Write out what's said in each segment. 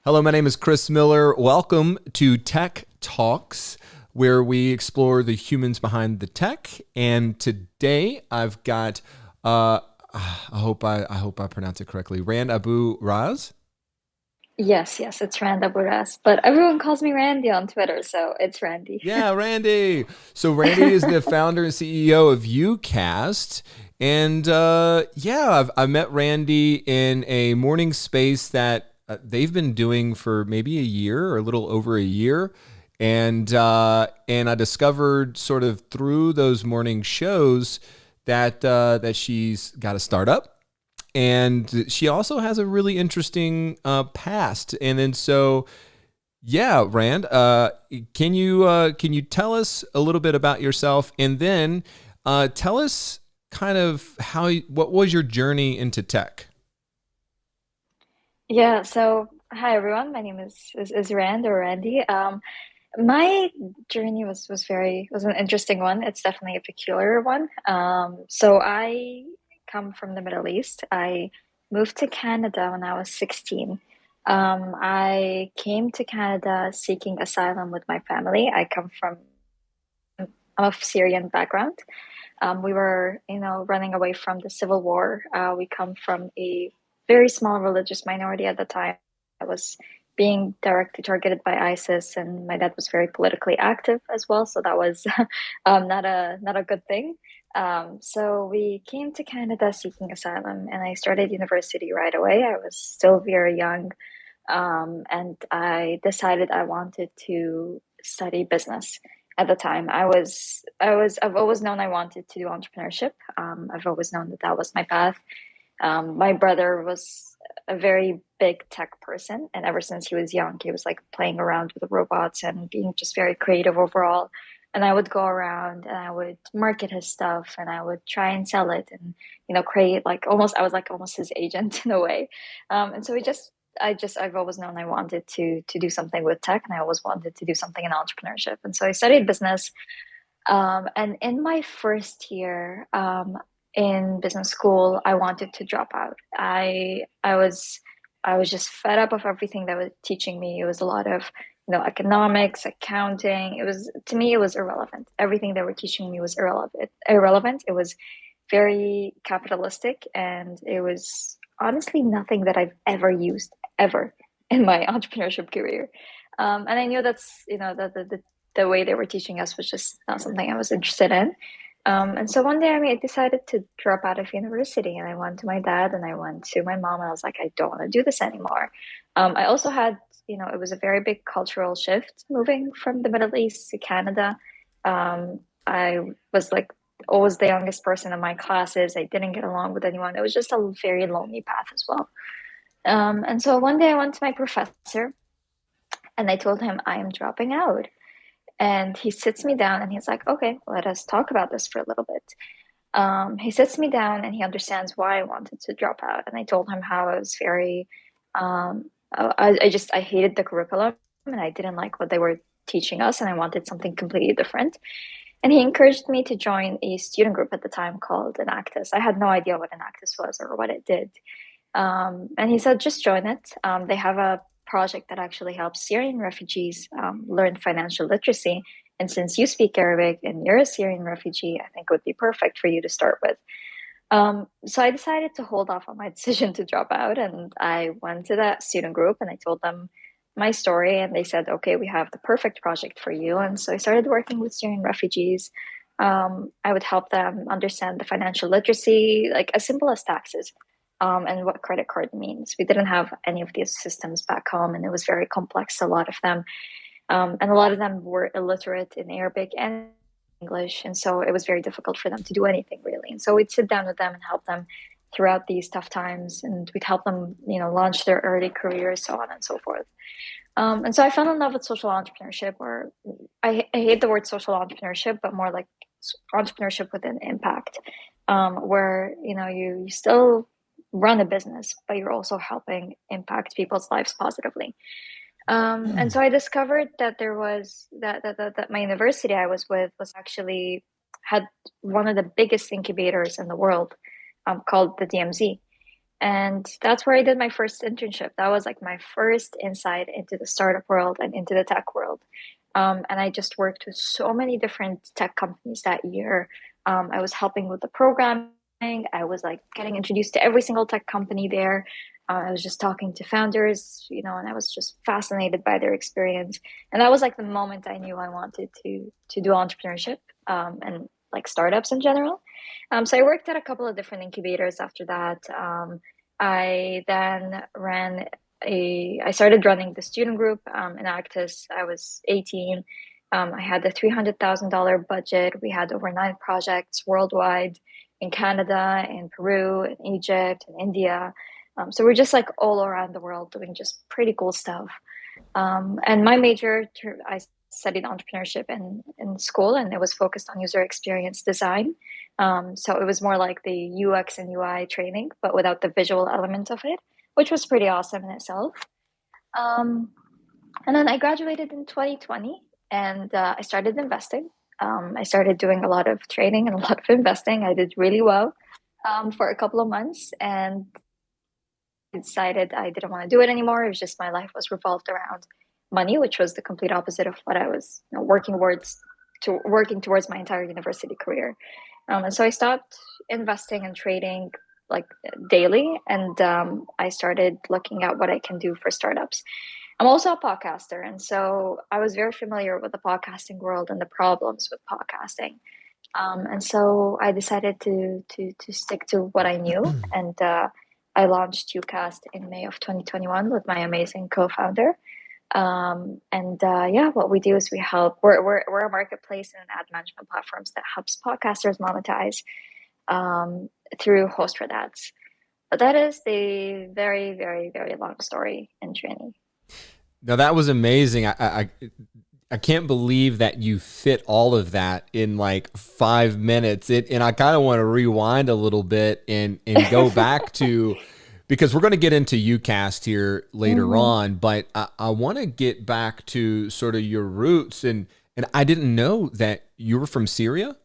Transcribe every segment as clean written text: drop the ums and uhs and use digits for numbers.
Hello, my name is Chris Miller. Welcome to Tech Talks, where we explore the humans behind the tech. And today I've got, I hope I pronounce it correctly, Rand Abu Raz. Yes, it's Rand Aburas, but everyone calls me Randy on Twitter, so it's Randy. Yeah, Randy. So Randy is the founder and CEO of Ucast. And I've met Randy in a morning space that they've been doing for maybe a year or a little over a year. And I discovered sort of through those morning shows that she's got a startup, and she also has a really interesting past. And then so yeah, Rand, can you tell us a little bit about yourself, and then tell us kind of what was your journey into tech? Yeah, so hi everyone. My name is Rand or Randy. My journey was an interesting one. It's definitely a peculiar one. So I come from the Middle East. I moved to Canada when I was 16. I came to Canada seeking asylum with my family. I'm of Syrian background. We were, running away from the civil war. We come from a very small religious minority at the time that was being directly targeted by ISIS, and my dad was very politically active as well, so that was not a good thing. So we came to Canada seeking asylum, and I started university right away. I was still very young, and I decided I wanted to study business. At the time, I've always known I wanted to do entrepreneurship. I've always known that that was my path. My brother was a very big tech person, and ever since he was young, he was like playing around with the robots and being just very creative overall. And I would go around and I would market his stuff and I would try and sell it and create like almost I was like almost his agent in a way. And so I've always known I wanted to do something with tech, and I always wanted to do something in entrepreneurship. And so I studied business. And in my first year in business school, I wanted to drop out. I was just fed up of everything that was teaching me. It was a lot of economics, accounting. It was to me it was irrelevant. Everything they were teaching me was irrelevant. Irrelevant. It was very capitalistic, and it was honestly nothing that I've ever used ever in my entrepreneurship career. And I knew that's the way they were teaching us was just not something I was interested in. And so one day I decided to drop out of university, and I went to my dad and I went to my mom and I was like, I don't want to do this anymore. I also had, it was a very big cultural shift moving from the Middle East to Canada. I was like always the youngest person in my classes. I didn't get along with anyone. It was just a very lonely path as well. And so one day I went to my professor and I told him I am dropping out. And he sits me down and he's like, okay, let us talk about this for a little bit. He sits me down and he understands why I wanted to drop out. And I told him how I was very, I hated the curriculum and I didn't like what they were teaching us and I wanted something completely different. And he encouraged me to join a student group at the time called Enactus. I had no idea what Enactus was or what it did. And he said, just join it. They have a project that actually helps Syrian refugees learn financial literacy. And since you speak Arabic and you're a Syrian refugee, I think it would be perfect for you to start with. So I decided to hold off on my decision to drop out. And I went to that student group and I told them my story. And they said, okay, we have the perfect project for you. And so I started working with Syrian refugees. I would help them understand the financial literacy, like as simple as taxes and what credit card means. We didn't have any of these systems back home, and it was very complex, a lot of them. And a lot of them were illiterate in Arabic and English, and so it was very difficult for them to do anything really. And so we'd sit down with them and help them throughout these tough times, and we'd help them, launch their early careers, so on and so forth. And so I fell in love with social entrepreneurship, or I hate the word social entrepreneurship, but more like entrepreneurship with an impact, where you still run a business, but you're also helping impact people's lives positively. And so I discovered that there was that my university I was with was actually had one of the biggest incubators in the world, called the DMZ. And that's where I did my first internship. That was like my first insight into the startup world and into the tech world. And I just worked with so many different tech companies that year. I was helping with the programming. I was like getting introduced to every single tech company there. I was just talking to founders, and I was just fascinated by their experience. And that was like the moment I knew I wanted to do entrepreneurship, and like startups in general. So I worked at a couple of different incubators after that. I then I started running the student group in Actis. I was 18. I had the $300,000 budget. We had over 9 projects worldwide in Canada, in Peru, in Egypt, in India. So we're just like all around the world doing just pretty cool stuff. And my major, I studied entrepreneurship in school, and it was focused on user experience design. So it was more like the UX and UI training, but without the visual element of it, which was pretty awesome in itself. Um, and then I graduated in 2020, and I started investing. I started doing a lot of trading and a lot of investing. I did really well for a couple of months, and decided I didn't want to do it anymore. It was just my life was revolved around money, which was the complete opposite of what I was working towards my entire university career. And so I stopped investing and trading like daily, and I started looking at what I can do for startups. I'm also a podcaster, and so I was very familiar with the podcasting world and the problems with podcasting. And so I decided to stick to what I knew, and I launched Ucast in May of 2021 with my amazing co-founder. And yeah, what we do is we help. We're a marketplace and ad management platforms that helps podcasters monetize through host-read ads. But that is the very, very, very long story in training. Now that was amazing. I can't believe that you fit all of that in like 5 minutes. And I kind of want to rewind a little bit and go back to, because we're going to get into Ucast here later Hmm. on, but I want to get back to sort of your roots. And I didn't know that you were from Syria.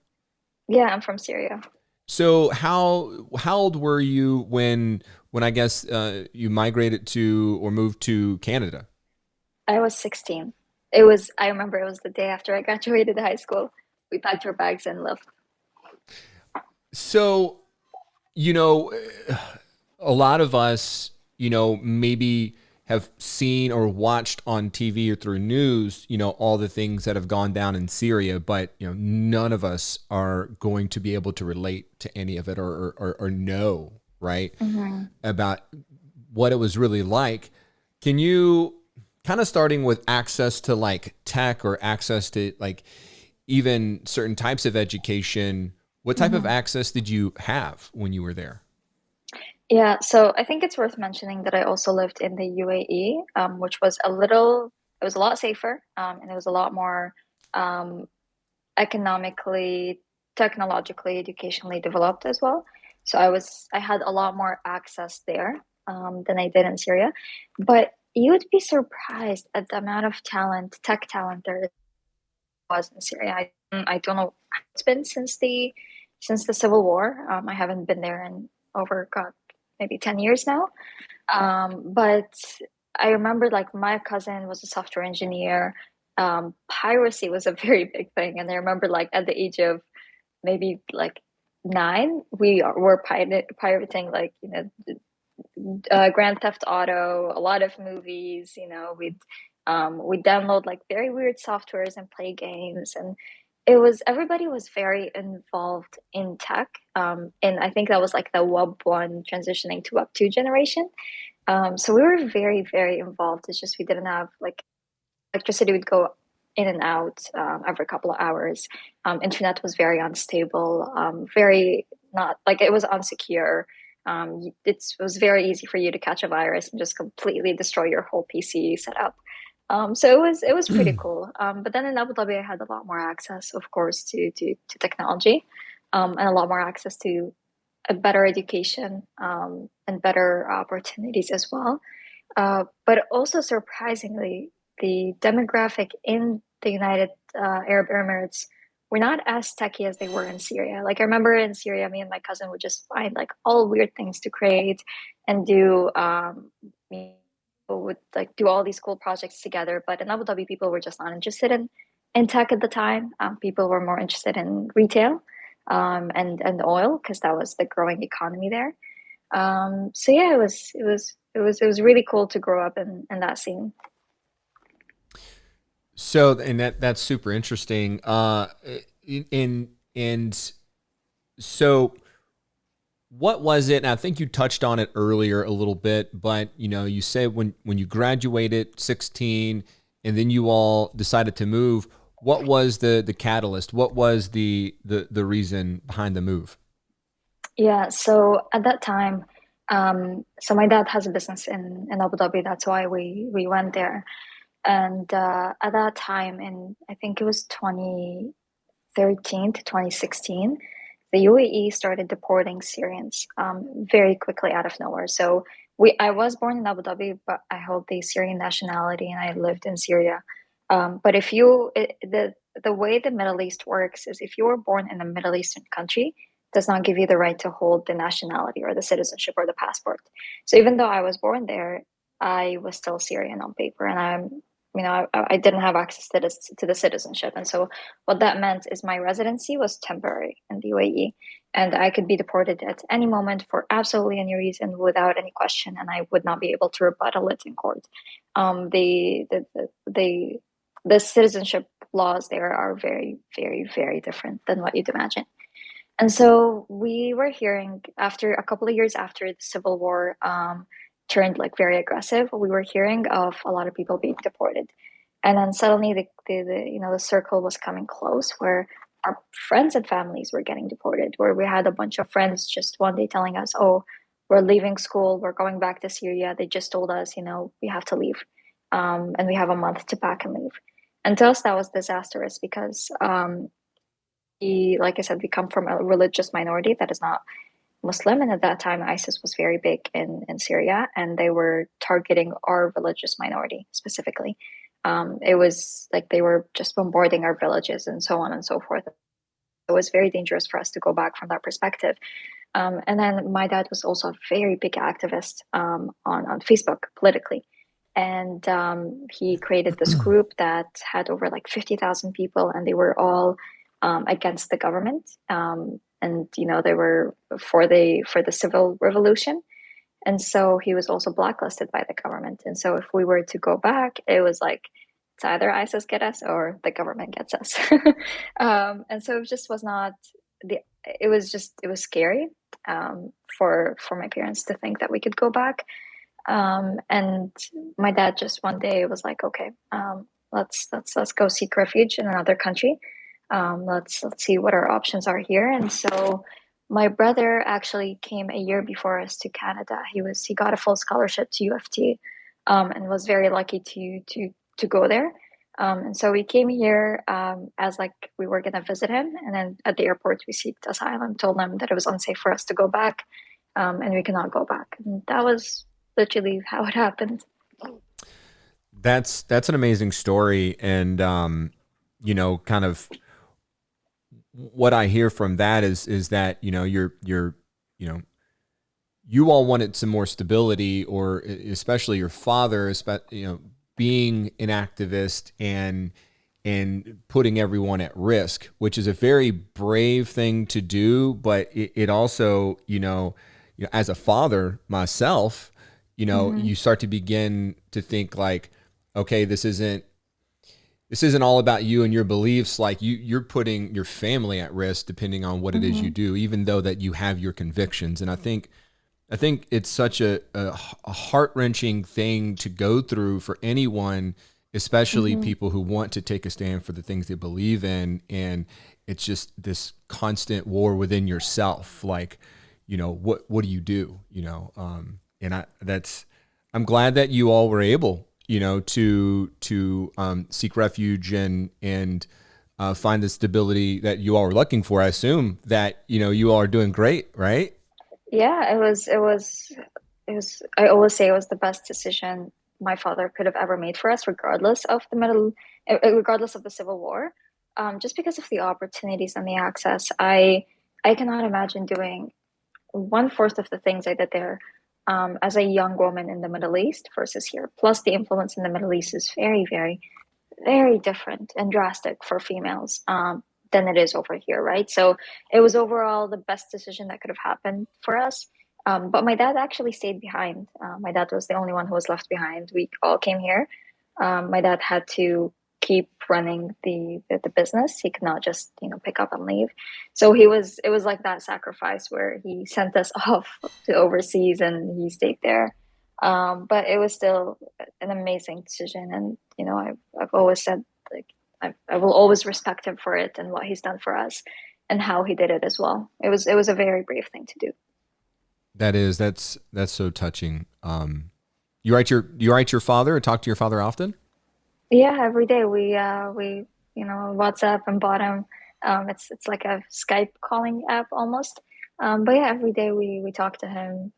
Yeah, I'm from Syria. So how old were you when I guess you migrated to or moved to Canada? I was 16. I remember it was the day after I graduated high school. We packed our bags and left. So, you know, a lot of us, maybe have seen or watched on TV or through news, all the things that have gone down in Syria, but none of us are going to be able to relate to any of it or know, right, Hmm. about what it was really like. Can you kind of starting with access to like tech or access to like even certain types of education, what type of Hmm. access did you have when you were there? Yeah, so I think it's worth mentioning that I also lived in the UAE, which it was a lot safer, and it was a lot more um, economically, technologically, educationally developed as well. So I had a lot more access there than I did in Syria. But you would be surprised at the amount of talent, tech talent there was in Syria. I don't know how it's been since the civil war. I haven't been there in over God maybe 10 years now. But I remember like my cousin was a software engineer. Piracy was a very big thing, and I remember like at the age of maybe like 9, were pirating like Grand Theft Auto, a lot of movies. We'd download like very weird softwares and play games, and everybody was very involved in tech. And I think that was like the Web 1 transitioning to Web 2 generation. So we were very, very involved. It's just we didn't have like electricity would go in and out every couple of hours. Internet was very unstable, very not like it was unsecure. It was very easy for you to catch a virus and just completely destroy your whole PC setup. So it was pretty cool. But then in Abu Dhabi, I had a lot more access, of course, to technology, and a lot more access to a better education, and better opportunities as well. But also surprisingly, the demographic in the United Arab Emirates we're not as techy as they were in Syria. Like I remember in Syria, me and my cousin would just find like all weird things to create and do. We would like do all these cool projects together. But in Abu Dhabi, people were just not interested in tech at the time. People were more interested in retail, and oil because that was the growing economy there. So yeah, it was really cool to grow up in that scene. So, and that's super interesting. And so, what was it? And I think you touched on it earlier a little bit, but you said when you graduated 16, and then you all decided to move. What was the catalyst? What was the reason behind the move? Yeah, so at that time, so my dad has a business in Abu Dhabi. That's why we went there. And at that time, in I think it was 2013 to 2016, the UAE started deporting Syrians very quickly out of nowhere. So I was born in Abu Dhabi, but I hold the Syrian nationality and I lived in Syria. But if you the way the Middle East works is if you were born in a Middle Eastern country, does not give you the right to hold the nationality or the citizenship or the passport. So even though I was born there, I was still Syrian on paper, and I didn't have access to the citizenship, and so what that meant is my residency was temporary in the UAE, and I could be deported at any moment for absolutely any reason without any question, and I would not be able to rebuttal it in court. The citizenship laws there are very, very, very different than what you'd imagine. And so we were hearing after a couple of years after the civil war turned like very aggressive, we were hearing of a lot of people being deported. And then suddenly the circle was coming close where our friends and families were getting deported, where we had a bunch of friends just one day telling us, "Oh, we're leaving school, we're going back to Syria. They just told us, we have to leave. And we have a month to pack and leave." And to us that was disastrous because like I said, we come from a religious minority that is not Muslim, and at that time, ISIS was very big in Syria, and they were targeting our religious minority specifically. It was like they were just bombarding our villages and so on and so forth. It was very dangerous for us to go back from that perspective. And then my dad was also a very big activist on Facebook politically. And he created this group that had over like 50,000 people, and they were all against the government. And they were for the civil revolution. And so he was also blacklisted by the government. And so if we were to go back, it was like it's either ISIS get us or the government gets us. And so it just was not the. It was scary for my parents to think that we could go back. And my dad just one day was like, okay, let's go seek refuge in another country. Let's see what our options are here. And so my brother actually came a year before us to Canada. He got a full scholarship to UFT, and was very lucky to go there. And so we came here as like we were gonna visit him, and then at the airport we seeked asylum, told them that it was unsafe for us to go back, and we cannot go back. And that was literally how it happened. That's an amazing story, and kind of what I hear from that is that you're you know you all wanted some more stability, or especially your father, being an activist and putting everyone at risk, which is a very brave thing to do, but it also as a father myself, Hmm. you start to begin to think like, okay, this isn't all about you and your beliefs. Like you're putting your family at risk depending on what it is you Hmm. do, even though that you have your convictions. And I think it's such a heart wrenching thing to go through for anyone, especially Hmm. people who want to take a stand for the things they believe in. And it's just this constant war within yourself. Like, what do you do? And I'm glad that you all were able, to seek refuge and find the stability that you all were looking for. I assume that you all are doing great, right? Yeah, it was. I always say it was the best decision my father could have ever made for us, regardless of the civil war. just because of the opportunities and the access, I cannot imagine doing one fourth of the things I did there as a young woman in the Middle East versus here. Plus, the influence in the Middle East is very, very, very different and drastic for females than it is over here, right? So it was overall the best decision that could have happened for us. But my dad actually stayed behind. My dad was the only one who was left behind. We all came here. My dad had to keep running the business. He could not just pick up and leave. So it was like that sacrifice where he sent us off to overseas and he stayed there. But it was still an amazing decision, and I've always said like I will always respect him for it and what he's done for us and how he did it as well. It was a very brave thing to do. That's so touching. You write your father or talk to your father often? Yeah, every day we WhatsApp and bought him. It's like a Skype calling app almost. But yeah, every day we talk to him.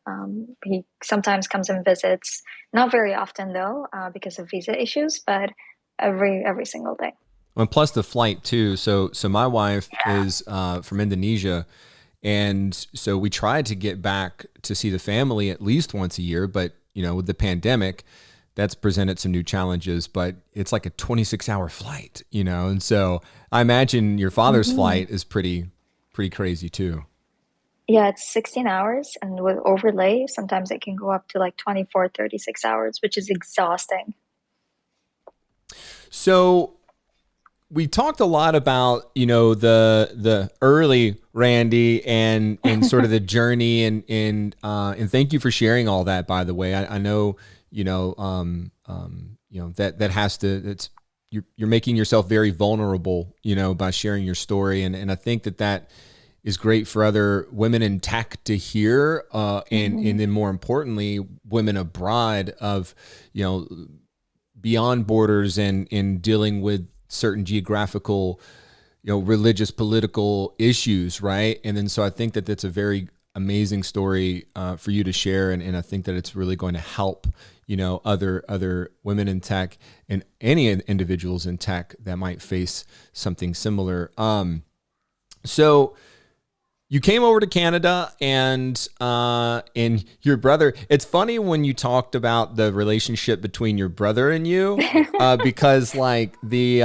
He sometimes comes and visits, not very often though, because of visa issues, but every single day. And plus the flight too. So my wife is from Indonesia, and so we tried to get back to see the family at least once a year, but with the pandemic, that's presented some new challenges. But it's like a 26-hour flight, and so I imagine your father's Hmm. flight is pretty crazy too. Yeah, it's 16 hours, and with overlay, sometimes it can go up to like 24, 36 hours, which is exhausting. So we talked a lot about the early Randy and sort of the journey and thank you for sharing all that, by the way. I know that has to it's you're making yourself very vulnerable by sharing your story, and I think that is great for other women in tech to hear, and Hmm. then more importantly women abroad of you know beyond borders and in dealing with certain geographical, religious, political issues, right? And then so I think that that's a very amazing story for you to share, and I think that it's really going to help other women in tech and any individuals in tech that might face something similar. So you came over to Canada, and your brother. It's funny when you talked about the relationship between your brother and you, because like the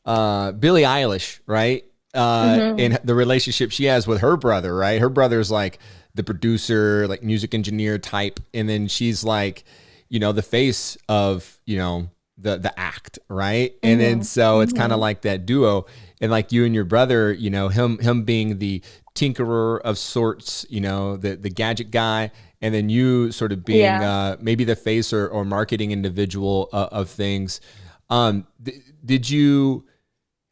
Billie Eilish, right? Hmm. And the relationship she has with her brother, right? Her brother's like the producer, like music engineer type, and then she's like, the face of the act, right? And then Hmm. so it's kind of Hmm. like that duo, and like you and your brother, him being the tinkerer of sorts, the gadget guy, and then you sort of being Yeah. maybe the face or marketing individual of things. Did you?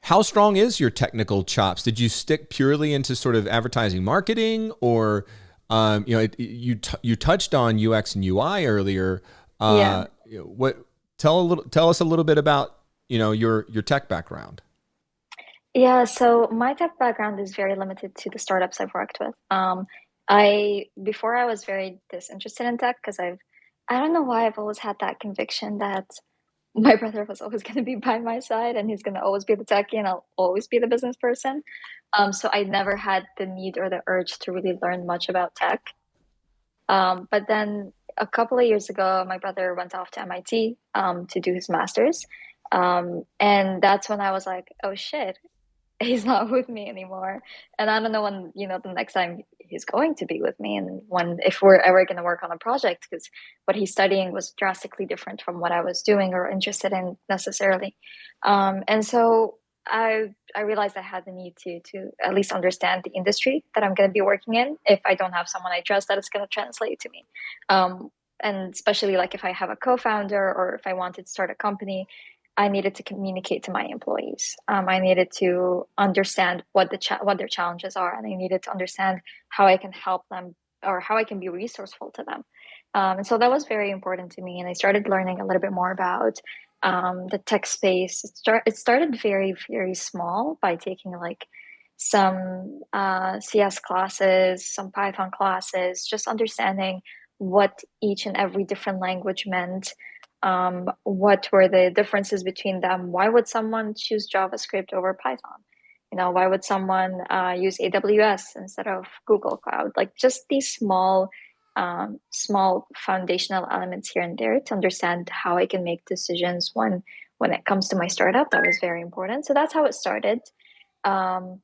How strong is your technical chops? Did you stick purely into sort of advertising marketing, or you touched on UX and UI earlier. Yeah. What tell us a little bit about your tech background. Yeah, so my tech background is very limited to the startups I've worked with. I before I was very disinterested in tech because I don't know why I've always had that conviction that my brother was always going to be by my side and he's going to always be the techie and I'll always be the business person. So I never had the need or the urge to really learn much about tech. But then a couple of years ago, my brother went off to MIT to do his master's. And that's when I was like, oh shit, he's not with me anymore. And I don't know when, the next time he's going to be with me and when, if we're ever going to work on a project, because what he's studying was drastically different from what I was doing or interested in necessarily. And so I realized I had the need to at least understand the industry that I'm going to be working in if I don't have someone I trust that is going to translate to me. And especially like if I have a co-founder or if I wanted to start a company, I needed to communicate to my employees. I needed to understand what their challenges are, and I needed to understand how I can help them or how I can be resourceful to them. And so that was very important to me. And I started learning a little bit more about the tech space. It started very, very small by taking like some CS classes, some Python classes, just understanding what each and every different language meant, What were the differences between them? Why would someone choose JavaScript over Python? Why would someone use AWS instead of Google Cloud? Like just these small foundational elements here and there to understand how I can make decisions when it comes to my startup. That was very important. So that's how it started. Um,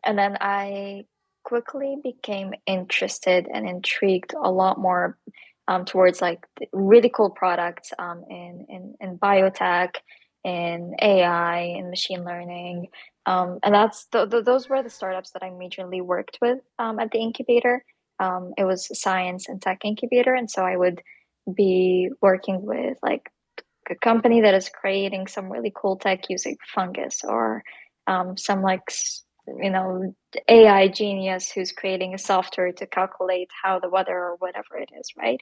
and then I quickly became interested and intrigued a lot more towards like really cool products in biotech, in AI, in machine learning. And those were the startups that I majorly worked with at the incubator. It was a science and tech incubator. And so I would be working with like a company that is creating some really cool tech using fungus or some like you know AI genius who's creating a software to calculate how the weather or whatever it is, right?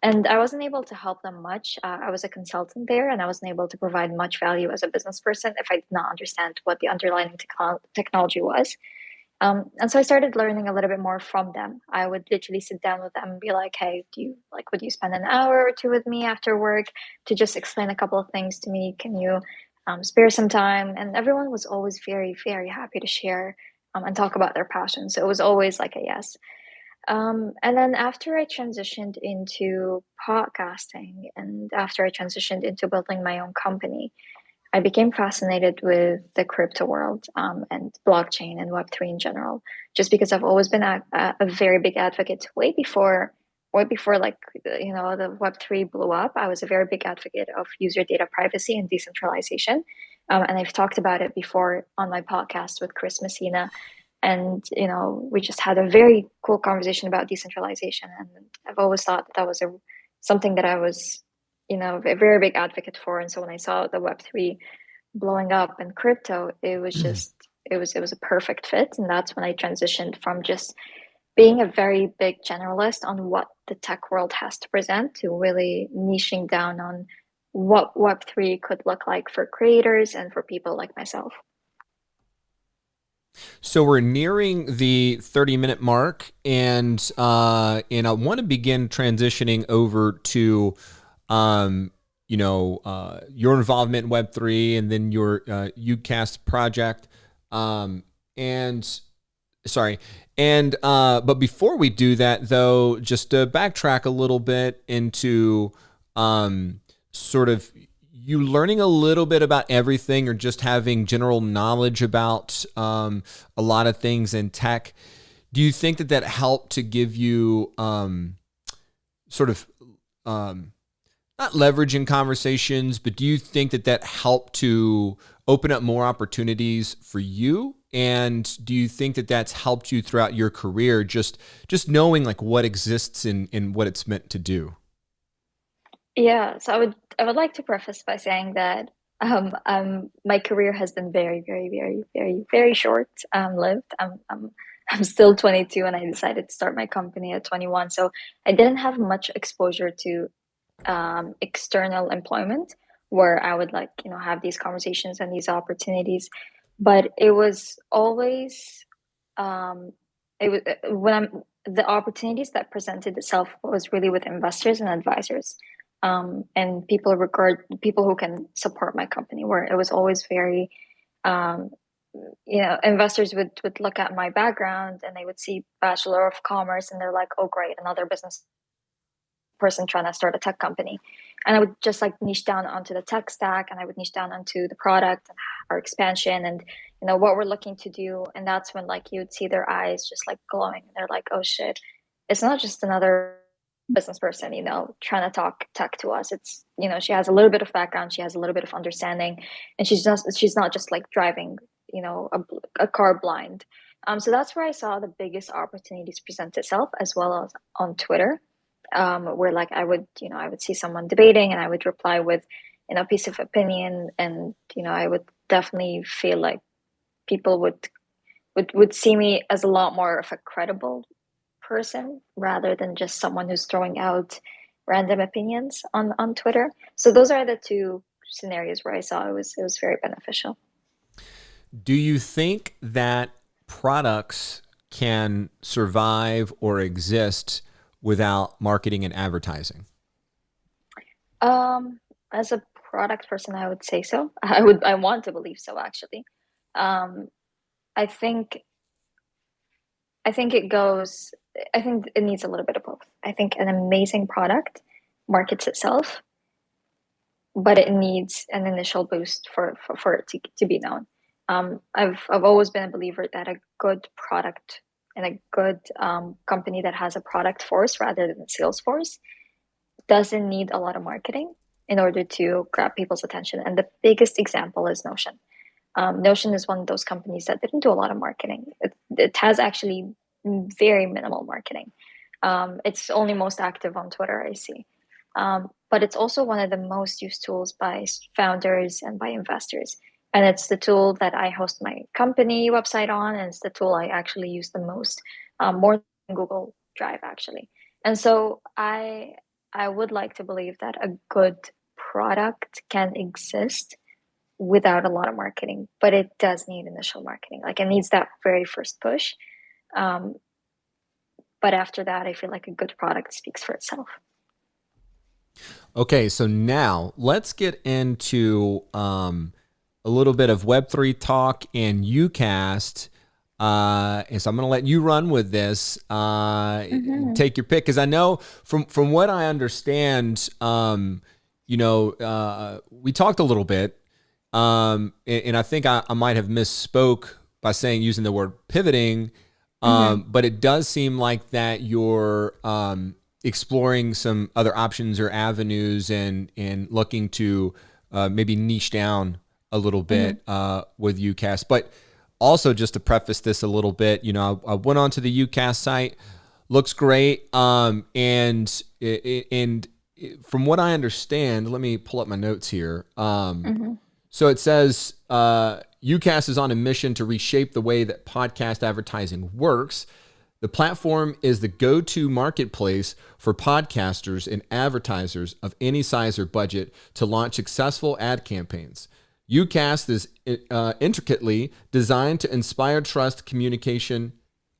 And I wasn't able to help them much. I was a consultant there, and I wasn't able to provide much value as a business person if I did not understand what the underlying technology was. And so I started learning a little bit more from them. I would literally sit down with them and be like, hey, would you spend an hour or two with me after work to just explain a couple of things to me? Can you spare some time? And everyone was always very, very happy to share and talk about their passion. So it was always like a yes. And then after I transitioned into podcasting and after I transitioned into building my own company, I became fascinated with the crypto world and blockchain and Web3 in general, just because I've always been a very big advocate way before like the Web3 blew up. I was a very big advocate of user data privacy and decentralization, and I've talked about it before on my podcast with Chris Messina, and we just had a very cool conversation about decentralization, and I've always thought that was something that I was a very big advocate for. And so when I saw the Web3 blowing up in crypto, it was a perfect fit. And that's when I transitioned from just being a very big generalist on what the tech world has to present to really niching down on what Web3 could look like for creators and for people like myself. So we're nearing the 30-minute mark, and I want to begin transitioning over to your involvement in Web3 and then your Ucast project. And sorry. But before we do that, though, just to backtrack a little bit into sort of you learning a little bit about everything or just having general knowledge about a lot of things in tech. Do you think that helped to give you sort of not leverage in conversations, but do you think that helped to open up more opportunities for you? And do you think that that's helped you throughout your career, just knowing like what exists in what it's meant to do? Yeah, so I would like to preface by saying that my career has been very, very, very, very, very short lived. I'm still 22 and I decided to start my company at 21. So I didn't have much exposure to external employment where I would like, have these conversations and these opportunities. But it was always um, it was when the opportunities that presented itself was really with investors and advisors, and people who can support my company. Where it was always very, um, investors would look at my background and they would see Bachelor of Commerce and they're like, oh, great, another business person trying to start a tech company. And I would just like niche down onto the tech stack and I would niche down onto the product and our expansion and what we're looking to do. And that's when like you would see their eyes just like glowing. They're like, oh shit, it's not just another business person, trying to talk tech to us. It's, she has a little bit of background, she has a little bit of understanding, and she's not just like driving, a car blind. So that's where I saw the biggest opportunities present itself, as well as on Twitter, where like I would see someone debating and I would reply with a piece of opinion, and I would definitely feel like people would see me as a lot more of a credible person rather than just someone who's throwing out random opinions on Twitter. So those are the two scenarios where I saw it was very beneficial. Do you think that products can survive or exist without marketing and advertising? Um, as a product person, I would say so. I want to believe so, actually. Um, I think, I think it goes, I think it needs a little bit of both. I think an amazing product markets itself, but it needs an initial boost for it to be known. I've always been a believer that a good product and a good company that has a product force rather than a sales force doesn't need a lot of marketing in order to grab people's attention. And the biggest example is Notion. Notion is one of those companies that didn't do a lot of marketing. It has actually very minimal marketing. It's only most active on Twitter, I see. But it's also one of the most used tools by founders and by investors. And it's the tool that I host my company website on, and it's the tool I actually use the most, more than Google Drive, actually. And so I would like to believe that a good product can exist without a lot of marketing, but it does need initial marketing. Like it needs that very first push. Um, but after that, I feel like a good product speaks for itself. Okay, so now let's get into a little bit of Web3 talk and Ucast. And so I'm going to let you run with this. Mm-hmm. Take your pick, because I know from what I understand, we talked a little bit, and I think I might have misspoke by saying using the word pivoting, Mm-hmm. but it does seem like that you're exploring some other options or avenues and looking to maybe niche down a little Mm-hmm. bit with Ucast. But also, just to preface this a little bit, I went onto the Ucast site, looks great, and from what I understand, let me pull up my notes here. Mm-hmm. So it says Ucast is on a mission to reshape the way that podcast advertising works. The platform is the go-to marketplace for podcasters and advertisers of any size or budget to launch successful ad campaigns. Ucast is intricately designed to inspire trust, communication,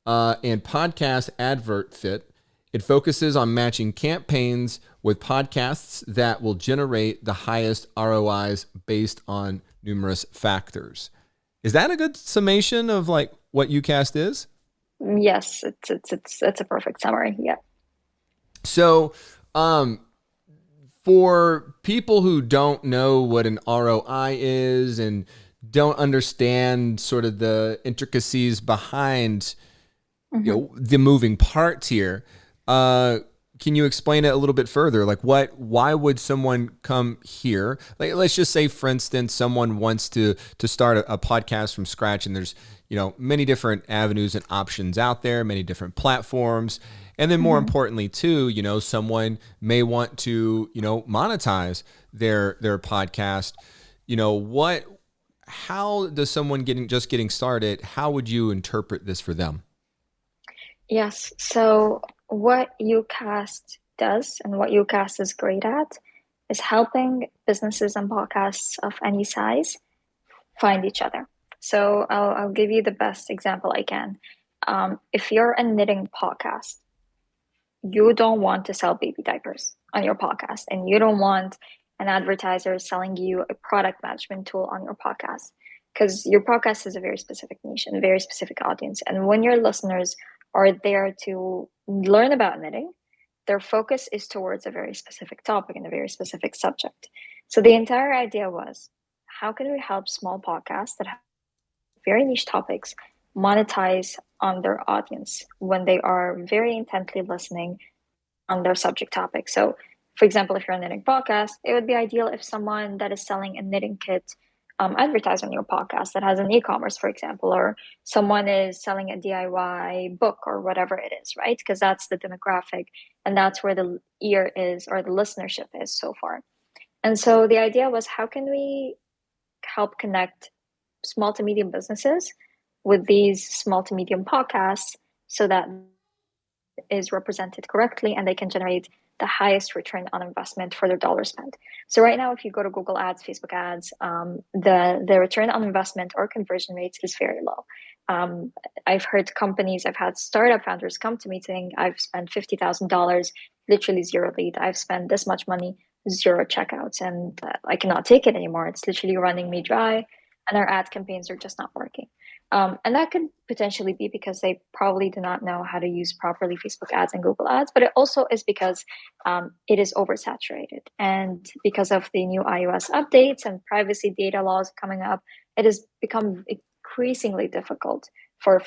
and podcast advert fit. It focuses on matching campaigns with podcasts that will generate the highest ROIs based on numerous factors. Is that a good summation of like what Ucast is? Yes, it's a perfect summary. Yeah. So, um, for people who don't know what an ROI is and don't understand sort of the intricacies behind Mm-hmm. the moving parts here, uh, can you explain it a little bit further? Like, why would someone come here? Like, let's just say, for instance, someone wants to start a podcast from scratch, and there's many different avenues and options out there, many different platforms. And then more Mm-hmm. importantly too, someone may want to, monetize their podcast. What how does someone getting started, how would you interpret this for them? Yes. So what Ucast does and what Ucast is great at is helping businesses and podcasts of any size find each other. So I'll give you the best example I can. If you're a knitting podcast, you don't want to sell baby diapers on your podcast, and you don't want an advertiser selling you a product management tool on your podcast because your podcast is a very specific niche and a very specific audience. And when your listeners are there to learn about knitting, their focus is towards a very specific topic and a very specific subject. So the entire idea was, how can we help small podcasts that have very niche topics monetize on their audience when they are very intently listening on their subject topic? So, for example, if you're a knitting podcast, it would be ideal if someone that is selling a knitting kit advertise on your podcast that has an e-commerce, for example, or someone is selling a DIY book or whatever it is, right? Because that's the demographic and that's where the ear is or the listenership is so far. And so the idea was, how can we help connect small to medium businesses with these small to medium podcasts so that is represented correctly and they can generate the highest return on investment for their dollar spent. So right now, if you go to Google Ads, Facebook Ads, the return on investment or conversion rates is very low. I've heard companies, I've had startup founders come to me saying, I've spent $50,000, literally zero lead. I've spent this much money, zero checkouts, and I cannot take it anymore. It's literally running me dry, and our ad campaigns are just not working. And that could potentially be because they probably do not know how to use properly Facebook ads and Google ads, but it also is because it is oversaturated. And because of the new iOS updates and privacy data laws coming up, it has become increasingly difficult for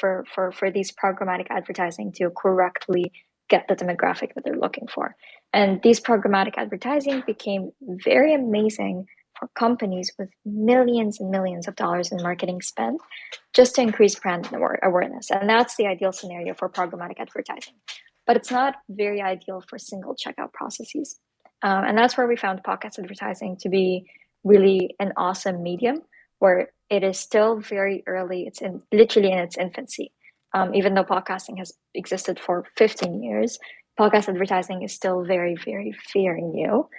these programmatic advertising to correctly get the demographic that they're looking for. And these programmatic advertising became very amazing for companies with millions and millions of dollars in marketing spend just to increase brand awareness. And that's the ideal scenario for programmatic advertising. But it's not very ideal for single checkout processes. And that's where we found podcast advertising to be really an awesome medium where it is still very early. It's literally in its infancy. Even though podcasting has existed for 15 years, podcast advertising is still very, very, very new.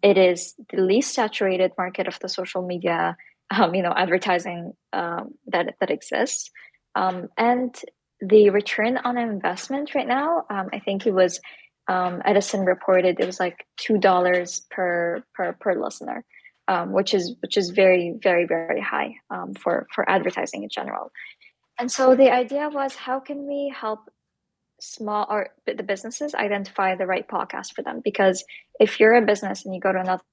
It is the least saturated market of the social media, advertising that exists, and the return on investment right now. I think it was Edison reported it was like $2 per listener, which is very, very, very high for advertising in general. And so the idea was, how can we help small or the businesses identify the right podcast for them? Because if you're a business and you go to another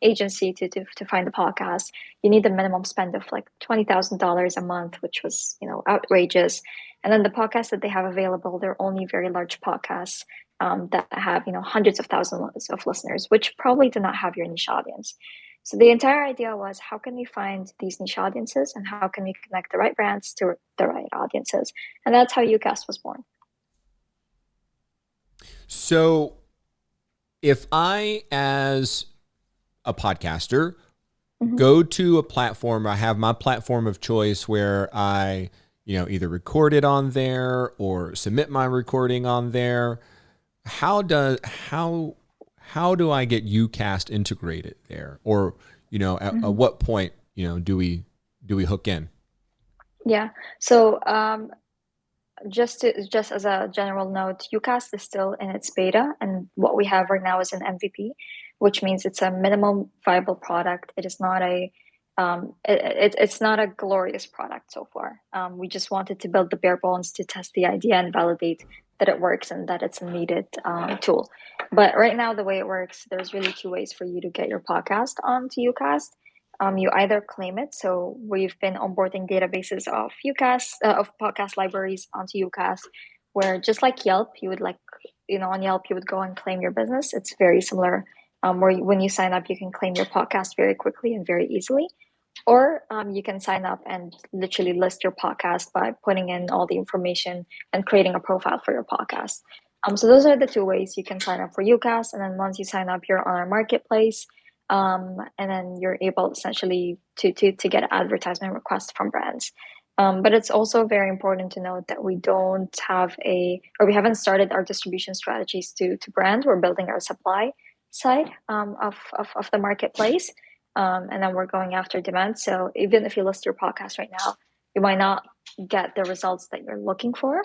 agency to find a podcast, you need a minimum spend of like $20,000 a month, which was, outrageous. And then the podcasts that they have available, they're only very large podcasts that have, hundreds of thousands of listeners, which probably do not have your niche audience. So the entire idea was, how can we find these niche audiences and how can we connect the right brands to the right audiences? And that's how Ucast was born. So if I, as a podcaster, go to a platform, I have my platform of choice where I, either record it on there or submit my recording on there. How do I get Ucast integrated there? Or, at what point, do we hook in? Yeah. So just as a general note, Ucast is still in its beta, and what we have right now is an MVP, which means it's a minimum viable product. It is not it's not a glorious product so far. We just wanted to build the bare bones to test the idea and validate that it works and that it's a needed tool. But right now, the way it works, there's really two ways for you to get your podcast onto Ucast. You either claim it. So we've been onboarding databases of Ucast, of podcast libraries onto Ucast, where just like Yelp, you would on Yelp, you would go and claim your business. It's very similar. Where when you sign up, you can claim your podcast very quickly and very easily. Or you can sign up and literally list your podcast by putting in all the information and creating a profile for your podcast. So those are the two ways you can sign up for Ucast. And then once you sign up, you're on our marketplace. And then you're able essentially to get advertisement requests from brands. But it's also very important to note that we haven't started our distribution strategies to brand. We're building our supply side of the marketplace. And then we're going after demand. So even if you list your podcast right now, you might not get the results that you're looking for.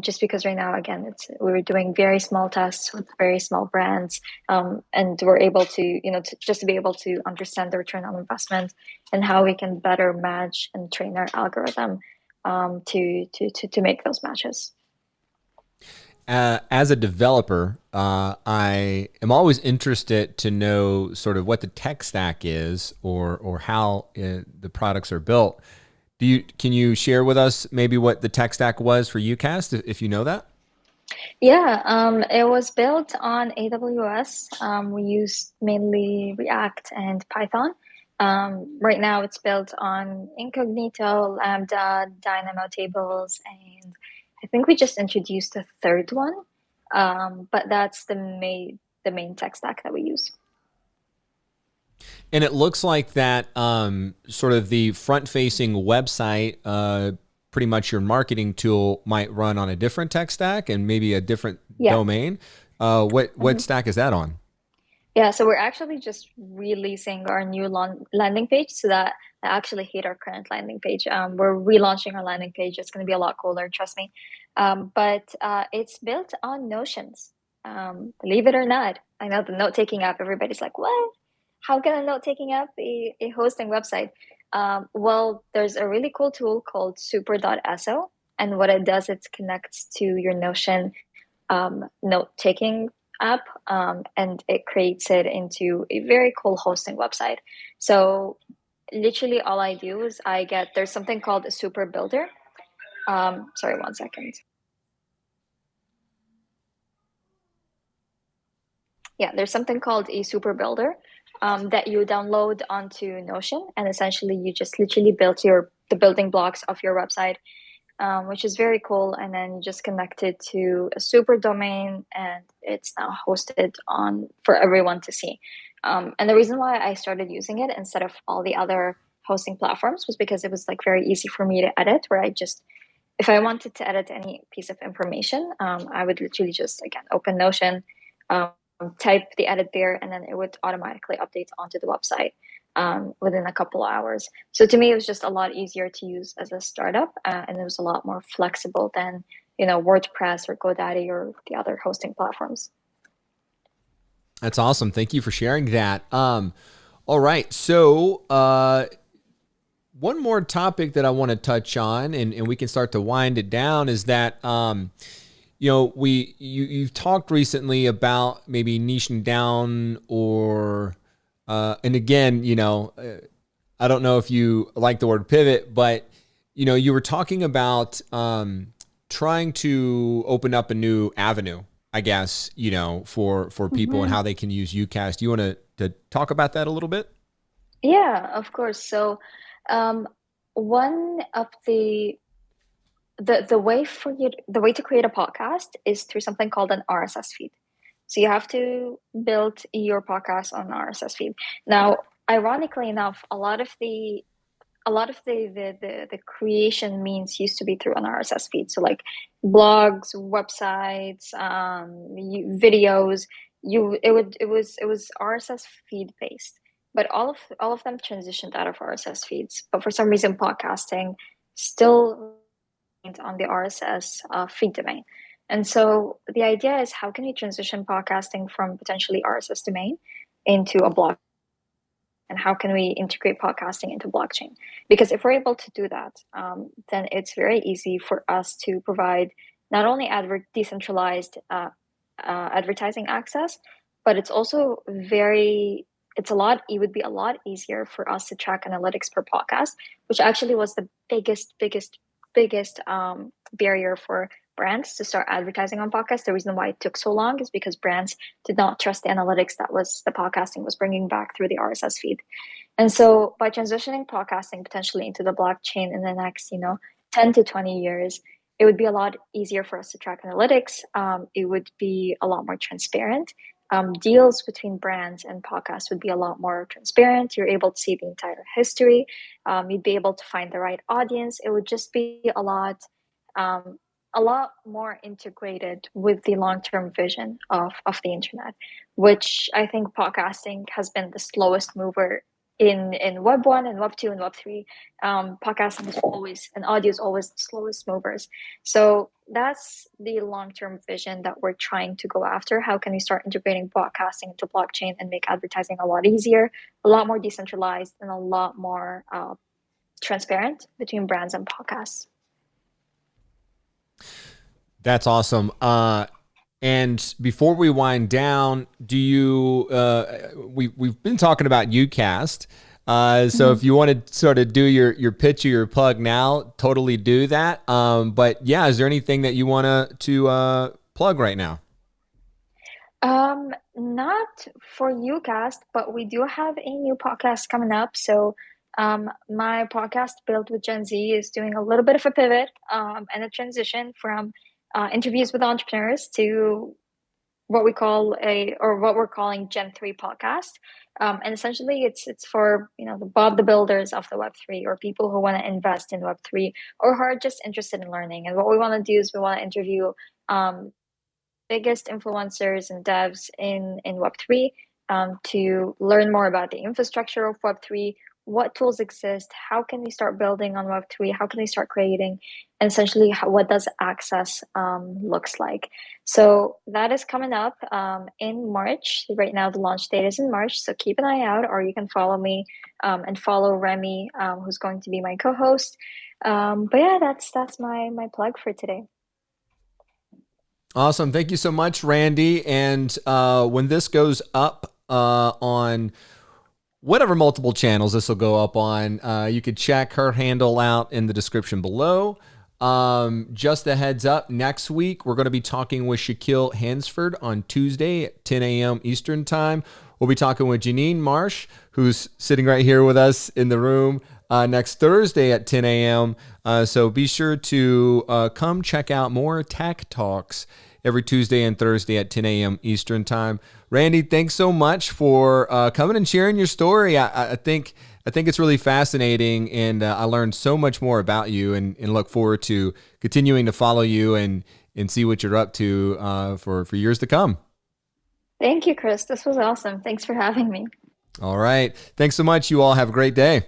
Just because right now, again, we're doing very small tests with very small brands, and we're able to, just to be able to understand the return on investment and how we can better match and train our algorithm to make those matches. As a developer, I am always interested to know sort of what the tech stack is or how the products are built. Can you share with us maybe what the tech stack was for Ucast, if you know that? Yeah, it was built on AWS. We used mainly React and Python. Right now, it's built on Incognito, Lambda, Dynamo tables, and I think we just introduced a third one. But that's the main tech stack that we use. And it looks like that sort of the front-facing website, pretty much your marketing tool might run on a different tech stack and maybe a different domain. What stack is that on? Yeah, so we're actually just releasing our new landing page, so that I actually hate our current landing page. We're relaunching our landing page. It's going to be a lot cooler, trust me. But it's built on Notions. Believe it or not, I know the note-taking app, everybody's like, what? How can a note-taking app be a hosting website? Well, there's a really cool tool called super.so, and what it does, it connects to your Notion note-taking app, and it creates it into a very cool hosting website. So literally all I do is there's something called a super builder. Sorry, one second. Yeah, there's something called a super builder that you download onto Notion, and essentially you just literally build the building blocks of your website, which is very cool. And then you just connect it to a super domain, and it's now hosted on for everyone to see. And the reason why I started using it instead of all the other hosting platforms was because it was like very easy for me to edit, where I just if I wanted to edit any piece of information, I would literally just again open Notion, um, type the edit there, and then it would automatically update onto the website within a couple of hours. So to me, it was just a lot easier to use as a startup, and it was a lot more flexible than WordPress or GoDaddy or the other hosting platforms. That's awesome. Thank you for sharing that. All right. So, one more topic that I want to touch on, and we can start to wind it down, is that you've talked recently about maybe niching down, or and again, I don't know if you like the word pivot, but you were talking about trying to open up a new avenue, I guess, for people and Mhm. how they can use Ucast. Do you want to talk about that a little bit? Yeah, of course. So, um, one of the way to create a podcast is through something called an RSS feed. So you have to build your podcast on RSS feed. Now, ironically enough, a lot of the creation means used to be through an RSS feed. So like blogs, websites, videos, it was RSS feed based. But all of them transitioned out of RSS feeds. But for some reason, podcasting still on the RSS feed domain. And so the idea is, how can you transition podcasting from potentially RSS domain into a blog, and how can we integrate podcasting into blockchain? Because if we're able to do that, then it's very easy for us to provide not only decentralized advertising access, but it's also it would be a lot easier for us to track analytics per podcast, which actually was the biggest barrier for brands to start advertising on podcasts. The reason why it took so long is because brands did not trust the analytics that was the podcasting was bringing back through the RSS feed. And so by transitioning podcasting potentially into the blockchain in the next, 10 to 20 years, it would be a lot easier for us to track analytics. It would be a lot more transparent. Deals between brands and podcasts would be a lot more transparent. You're able to see the entire history. You'd be able to find the right audience. It would just be um, a lot more integrated with the long-term vision of the internet, which I think podcasting has been the slowest mover in Web 1 and Web 2 and Web 3. Podcasting is always, and audio is always the slowest movers. So that's the long-term vision that we're trying to go after. How can we start integrating podcasting into blockchain and make advertising a lot easier, a lot more decentralized, and a lot more transparent between brands and podcasts? That's awesome. And before we wind down, do you? We've been talking about UCast. So if Mhm. you want to sort of do your pitch or your plug now, totally do that. But yeah, is there anything that you want to plug right now? Not for Ucast, but we do have a new podcast coming up. So, my podcast, Built with Gen Z, is doing a little bit of a pivot, and a transition from interviews with entrepreneurs to what we're calling Gen 3 podcast. And essentially it's for, the builders of the Web3, or people who want to invest in Web3, or who are just interested in learning. And what we want to do is we want to interview um, biggest influencers and devs in Web3, to learn more about the infrastructure of Web3, what tools exist, how can they start building on Web3, how can they start creating, and essentially what does access looks like. So that is coming up in March. Right now, the launch date is in March, so keep an eye out, or you can follow me and follow Remy, who's going to be my co-host. But yeah, that's my plug for today. Awesome. Thank you so much, Randy. And when this goes up on whatever multiple channels this will go up on, you could check her handle out in the description below. Just a heads up, next week we're going to be talking with Shaquille Hansford on Tuesday at 10 a.m. Eastern Time. We'll be talking with Janine Marsh, who's sitting right here with us in the room, next Thursday at 10 a.m. So be sure to come check out more tech talks every Tuesday and Thursday at 10 a.m. Eastern Time. Randy, thanks so much for coming and sharing your story. I think it's really fascinating, and I learned so much more about you, and look forward to continuing to follow you and see what you're up to for years to come. Thank you, Chris. This was awesome. Thanks for having me. All right. Thanks so much. You all have a great day.